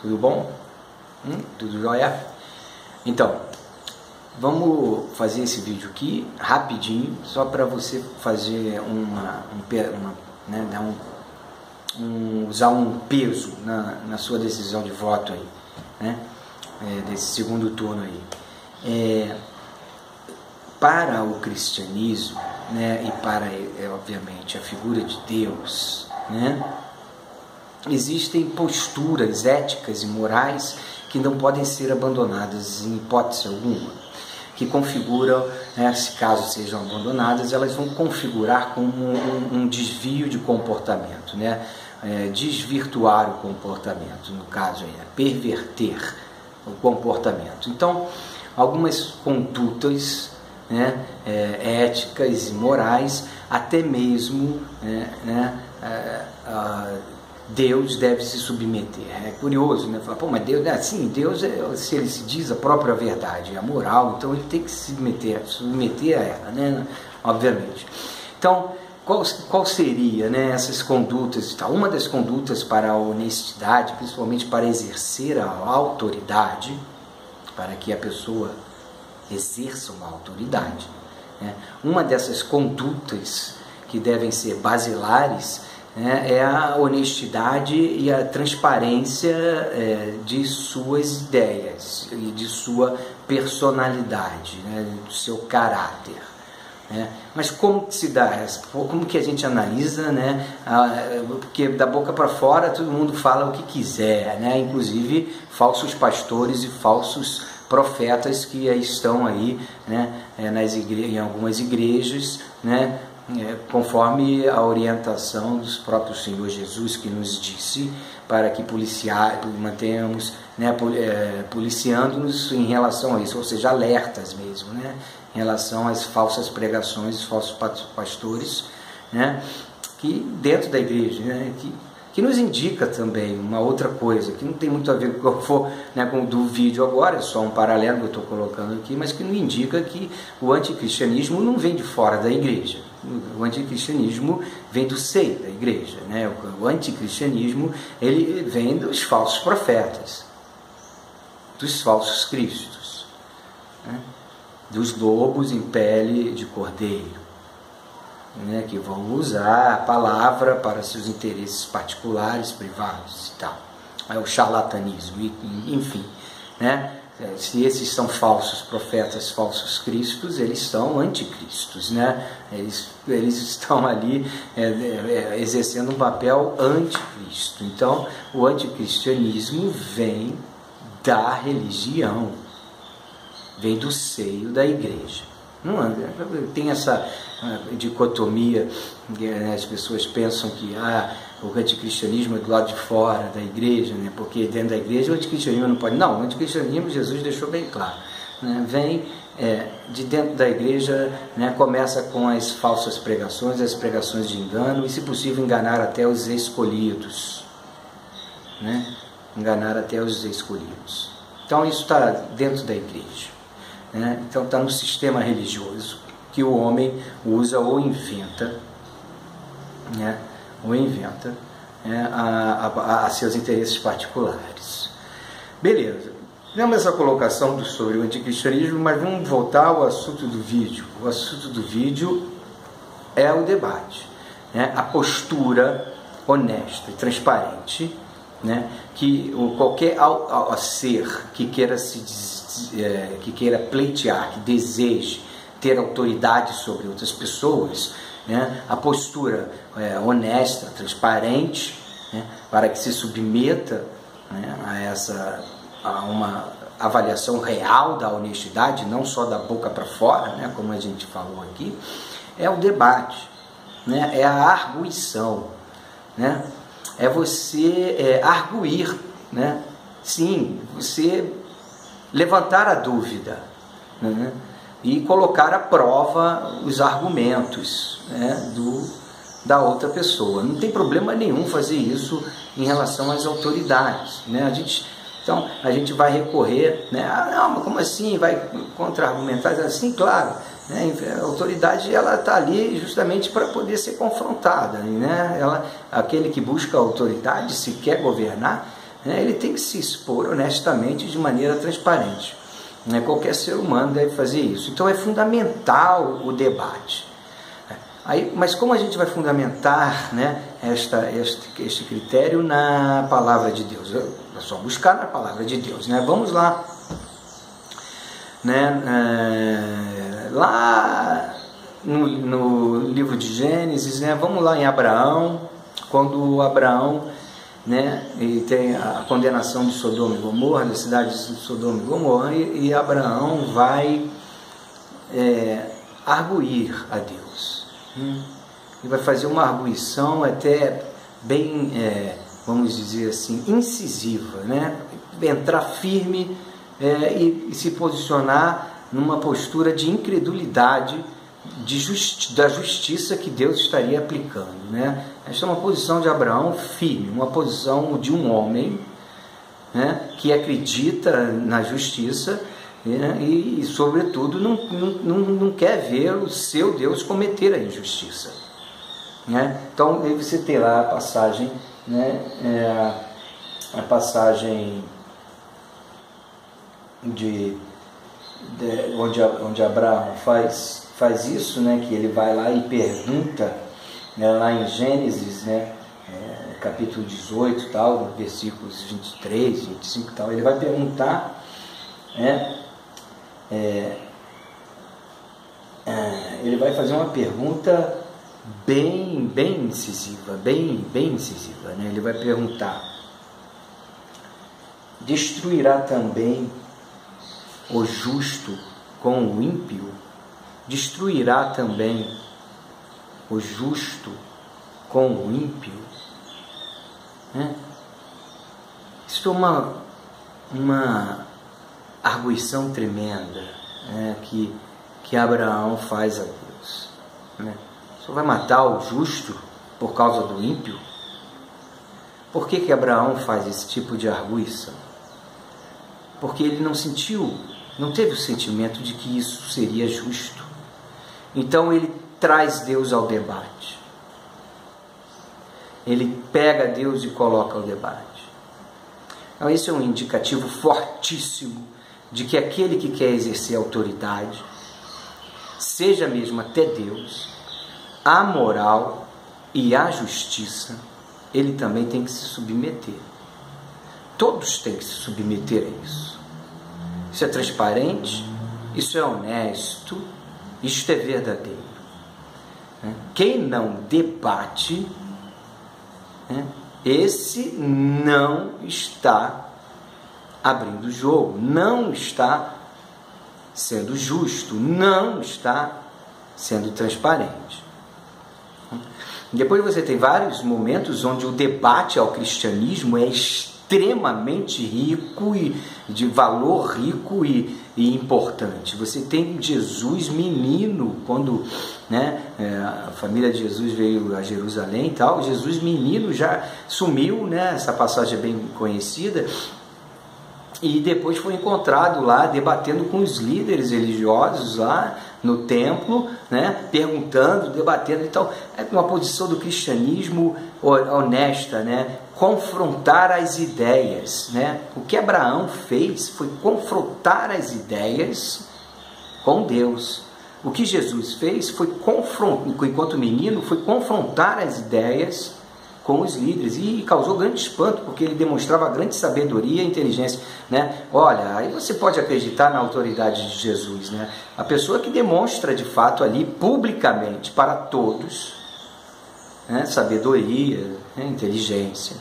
Tudo bom? Tudo jóia? Então, vamos fazer esse vídeo aqui rapidinho, só para você fazer usar um peso na sua decisão de voto aí, né? Desse segundo turno aí. Para o cristianismo, né, e para, obviamente, a figura de Deus, né, existem posturas éticas e morais que não podem ser abandonadas em hipótese alguma, que configuram, né, se caso sejam abandonadas, elas vão configurar como um desvio de comportamento, né, desvirtuar o comportamento, no caso aí, perverter o comportamento. Então, algumas condutas, né, éticas e morais, até mesmo, Deus deve se submeter. É curioso, né? Falar, pô, mas Deus, assim, Deus, se ele se diz a própria verdade, a moral, então ele tem que se submeter a ela, né? Obviamente. Então, qual seria, né, essas condutas e tal? Uma das condutas para a honestidade, principalmente para exercer a autoridade, para que a pessoa exerça uma autoridade, né? Uma dessas condutas que devem ser basilares, né, é a honestidade e a transparência de suas ideias e de sua personalidade, né, do seu caráter, né? Mas como se dá, como que a gente analisa, né? Porque da boca para fora todo mundo fala o que quiser, né? Inclusive falsos pastores e falsos profetas que estão aí, né, em algumas igrejas, né, conforme a orientação dos próprios Senhor Jesus, que nos disse para que mantenhamos, né, policiando-nos em relação a isso, ou seja, alertas mesmo, né, em relação às falsas pregações, os falsos pastores, né, que dentro da igreja, né, que nos indica também uma outra coisa, que não tem muito a ver com o que eu for, né, com o do vídeo agora, é só um paralelo que eu estou colocando aqui, mas que nos indica que o anticristianismo não vem de fora da igreja. O anticristianismo vem do seio da igreja, né? O anticristianismo, ele vem dos falsos profetas, dos falsos cristos, né? Dos lobos em pele de cordeiro, né, que vão usar a palavra para seus interesses particulares, privados e tal. É o charlatanismo, enfim, né? Se esses são falsos profetas, falsos cristos, eles são anticristos, né? Eles estão ali exercendo um papel anticristo. Então, o anticristianismo vem da religião, vem do seio da igreja. Não tem essa dicotomia, né? As pessoas pensam que o anticristianismo é do lado de fora da igreja, né? Porque dentro da igreja o anticristianismo não pode. Não, o anticristianismo Jesus deixou bem claro, né? Vem de dentro da igreja, né? Começa com as falsas pregações, as pregações de engano e, se possível, enganar até os escolhidos, né? Enganar até os escolhidos. Então isso está dentro da igreja, né? Então está no sistema religioso que o homem usa ou inventa, né? A seus interesses particulares. Beleza, temos essa colocação sobre o anticristianismo, mas vamos voltar ao assunto do vídeo. O assunto do vídeo é o debate, né? A postura honesta e transparente, né? Que qualquer ser que queira que queira pleitear, que deseje ter autoridade sobre outras pessoas, né? A postura honesta, transparente, né? Para que se submeta, né, a uma avaliação real da honestidade, não só da boca para fora, né, como a gente falou aqui, é o debate, né? É a arguição, né? É você arguir, né? Sim, você levantar a dúvida, né? E colocar à prova os argumentos, né, da outra pessoa. Não tem problema nenhum fazer isso em relação às autoridades, né? Então a gente vai recorrer, né? Não, mas como assim? Vai contra-argumentar? Assim, claro, né? A autoridade, ela está ali justamente para poder ser confrontada, né? Aquele que busca a autoridade, se quer governar, né, ele tem que se expor honestamente, de maneira transparente. Né? Qualquer ser humano deve fazer isso. Então é fundamental o debate. Aí, mas como a gente vai fundamentar, né, este critério na palavra de Deus? É só buscar na palavra de Deus. Né? Vamos lá. Né? Lá no livro de Gênesis, né? Vamos lá em Abraão, quando Abraão, né, ele tem a condenação de Sodoma e Gomorra, da cidade de Sodoma e Gomorra, e Abraão vai arguir a Deus. Ele vai fazer uma arguição até bem, vamos dizer assim, incisiva, né? Entrar firme e se posicionar numa postura de incredulidade da justiça que Deus estaria aplicando, né? Esta é uma posição de Abraão firme, uma posição de um homem, né, que acredita na justiça, né, e sobretudo não quer ver o seu Deus cometer a injustiça, né? Então aí você tem lá a passagem, né, a passagem onde Abraão faz isso, né, que ele vai lá e pergunta, né, lá em Gênesis, né, capítulo 18, tal, versículos 23, 25 tal, ele vai perguntar, né, ele vai fazer uma pergunta bem incisiva, bem incisiva, né? Ele vai perguntar: destruirá também o justo com o ímpio? Destruirá também o justo com o ímpio? Né? Isso é uma arguição tremenda, né, que Abraão faz a Deus, né? Você vai matar o justo por causa do ímpio? Por que Abraão faz esse tipo de arguição? Porque ele não teve o sentimento de que isso seria justo. Então ele traz Deus ao debate. Ele pega Deus e coloca ao debate. Então esse é um indicativo fortíssimo de que aquele que quer exercer autoridade, seja mesmo até Deus, a moral e a justiça, ele também tem que se submeter. Todos têm que se submeter a isso. Isso é transparente, isso é honesto, isto é verdadeiro. Quem não debate, esse não está abrindo o jogo, não está sendo justo, não está sendo transparente. Depois você tem vários momentos onde o debate ao cristianismo é extremamente rico e de valor rico e importante. Você tem Jesus menino, quando, né, a família de Jesus veio a Jerusalém e tal, Jesus menino já sumiu, né, essa passagem é bem conhecida, e depois foi encontrado lá debatendo com os líderes religiosos lá no templo, né, perguntando, debatendo. Então é uma posição do cristianismo honesta, né, confrontar as ideias, né? O que Abraão fez foi confrontar as ideias com Deus. O que Jesus fez foi enquanto menino, foi confrontar as ideias com os líderes, e causou grande espanto, porque ele demonstrava grande sabedoria e inteligência, né? Olha, aí você pode acreditar na autoridade de Jesus, né? A pessoa que demonstra de fato ali publicamente para todos, né, sabedoria, né, inteligência.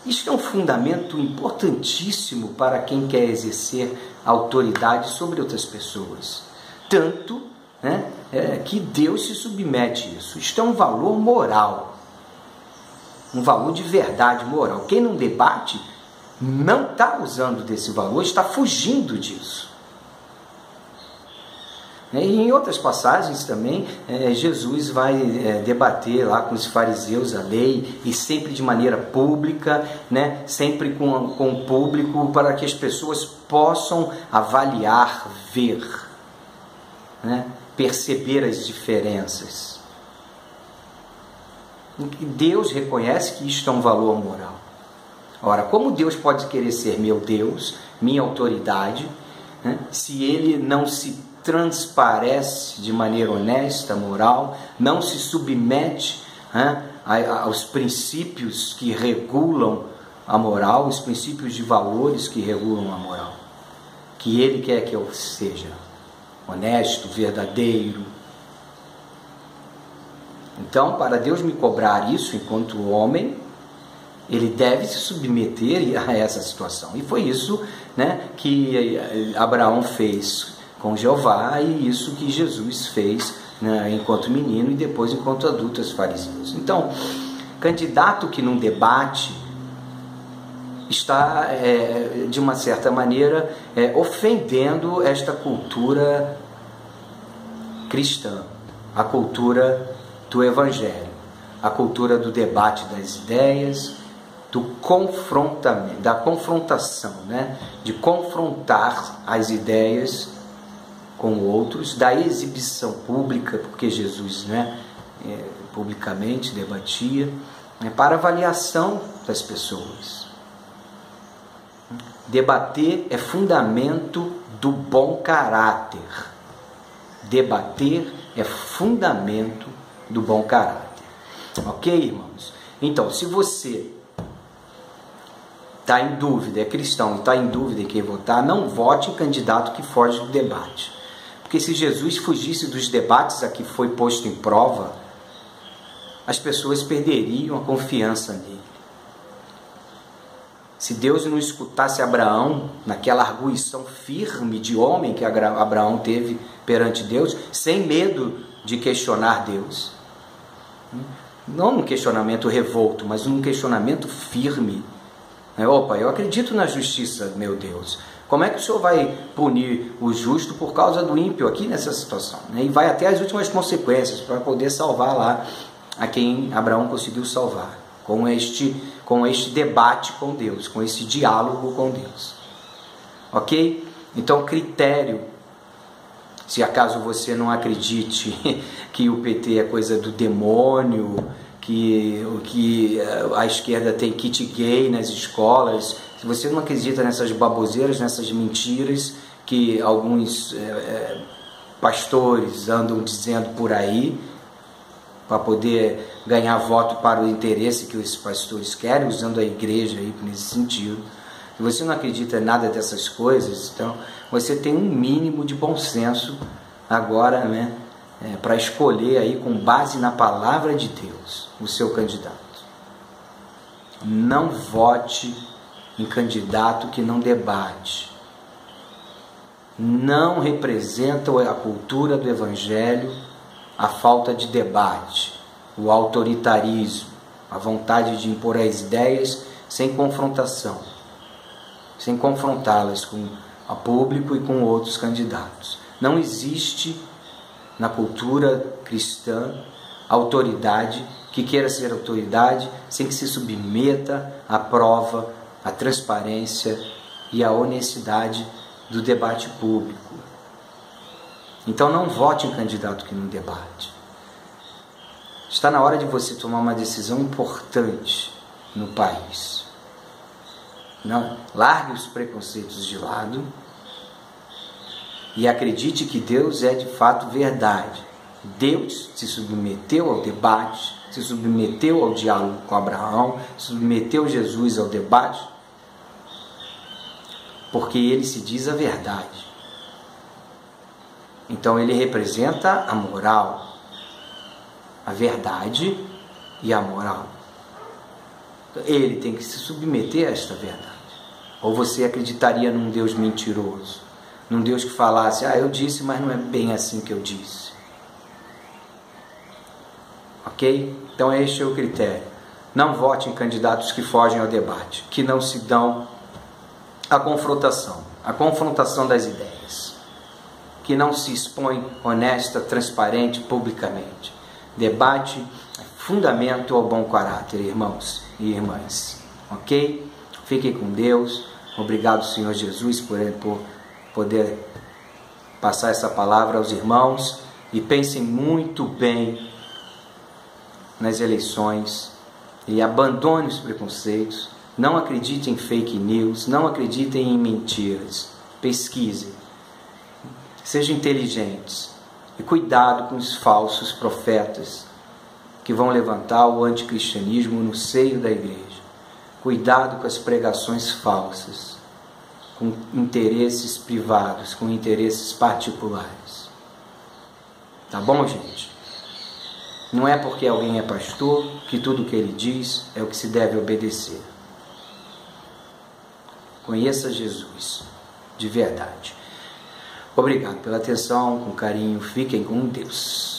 Isso é um fundamento importantíssimo para quem quer exercer autoridade sobre outras pessoas. Tanto, né, que Deus se submete a isso. Isto é um valor moral. Um valor de verdade moral. Quem não debate não está usando desse valor, está fugindo disso. E em outras passagens também, Jesus vai debater lá com os fariseus a lei, e sempre de maneira pública, né? Sempre com o público, para que as pessoas possam avaliar, ver, né? Perceber as diferenças. Deus reconhece que isto é um valor moral. Ora, como Deus pode querer ser meu Deus, minha autoridade, né, se Ele não se transparece de maneira honesta, moral, não se submete, né, aos princípios que regulam a moral, os princípios de valores que regulam a moral, que Ele quer que eu seja honesto, verdadeiro. Então, para Deus me cobrar isso enquanto homem, Ele deve se submeter a essa situação. E foi isso, né, que Abraão fez com Jeová, e isso que Jesus fez, né, enquanto menino e depois enquanto adulto aos fariseus. Então, candidato que num debate está, de uma certa maneira, ofendendo esta cultura cristã, a cultura do Evangelho, a cultura do debate das ideias, da confrontação, né? De confrontar as ideias com outros, da exibição pública, porque Jesus, né, publicamente debatia, né, para avaliação das pessoas. Debater é fundamento do bom caráter. Debater é fundamento do bom caráter. Ok, irmãos? Então, se você está em dúvida, é cristão e está em dúvida em quem votar, não vote em candidato que foge do debate. Porque se Jesus fugisse dos debates a que foi posto em prova, as pessoas perderiam a confiança nele. Se Deus não escutasse Abraão naquela arguição firme de homem que Abraão teve perante Deus, sem medo de questionar Deus, não num questionamento revolto, mas num questionamento firme. Opa, eu acredito na justiça, meu Deus. Como é que o Senhor vai punir o justo por causa do ímpio aqui nessa situação? E vai até as últimas consequências para poder salvar lá a quem Abraão conseguiu salvar, com este debate com Deus, com esse diálogo com Deus. Ok? Então, critério, se acaso você não acredite que o PT é coisa do demônio, que a esquerda tem kit gay nas escolas, se você não acredita nessas baboseiras, nessas mentiras que alguns pastores andam dizendo por aí, para poder ganhar voto para o interesse que os pastores querem, usando a igreja aí nesse sentido. Se você não acredita em nada dessas coisas, então você tem um mínimo de bom senso agora, né, para escolher aí com base na palavra de Deus o seu candidato. Não vote em candidato que não debate. Não representa a cultura do Evangelho a falta de debate, o autoritarismo, a vontade de impor as ideias sem confrontação, sem confrontá-las com o público e com outros candidatos. Não existe na cultura cristã autoridade que queira ser autoridade sem que se submeta à prova, à transparência e à honestidade do debate público. Então não vote em candidato que não debate. Está na hora de você tomar uma decisão importante no país. Não, largue os preconceitos de lado e acredite que Deus é de fato verdade. Deus se submeteu ao debate, se submeteu ao diálogo com Abraão, submeteu Jesus ao debate, porque ele se diz a verdade. Então ele representa a moral, a verdade e a moral. Ele tem que se submeter a esta verdade. Ou você acreditaria num Deus mentiroso, num Deus que falasse, eu disse, mas não é bem assim que eu disse. Ok? Então este é o critério. Não vote em candidatos que fogem ao debate, que não se dão à confrontação das ideias, que não se expõe honesta, transparente, publicamente. Debate é fundamento ao bom caráter, irmãos e irmãs. Ok? Fiquem com Deus. Obrigado, Senhor Jesus, por poder passar essa palavra aos irmãos. E pensem muito bem nas eleições e abandone os preconceitos Não acreditem em fake news, não acreditem em mentiras. Pesquisem. Sejam inteligentes. E cuidado com os falsos profetas que vão levantar o anticristianismo no seio da igreja. Cuidado com as pregações falsas, com interesses privados, com interesses particulares. Tá bom, gente? Não é porque alguém é pastor que tudo que ele diz é o que se deve obedecer. Conheça Jesus, de verdade. Obrigado pela atenção, com carinho, fiquem com Deus.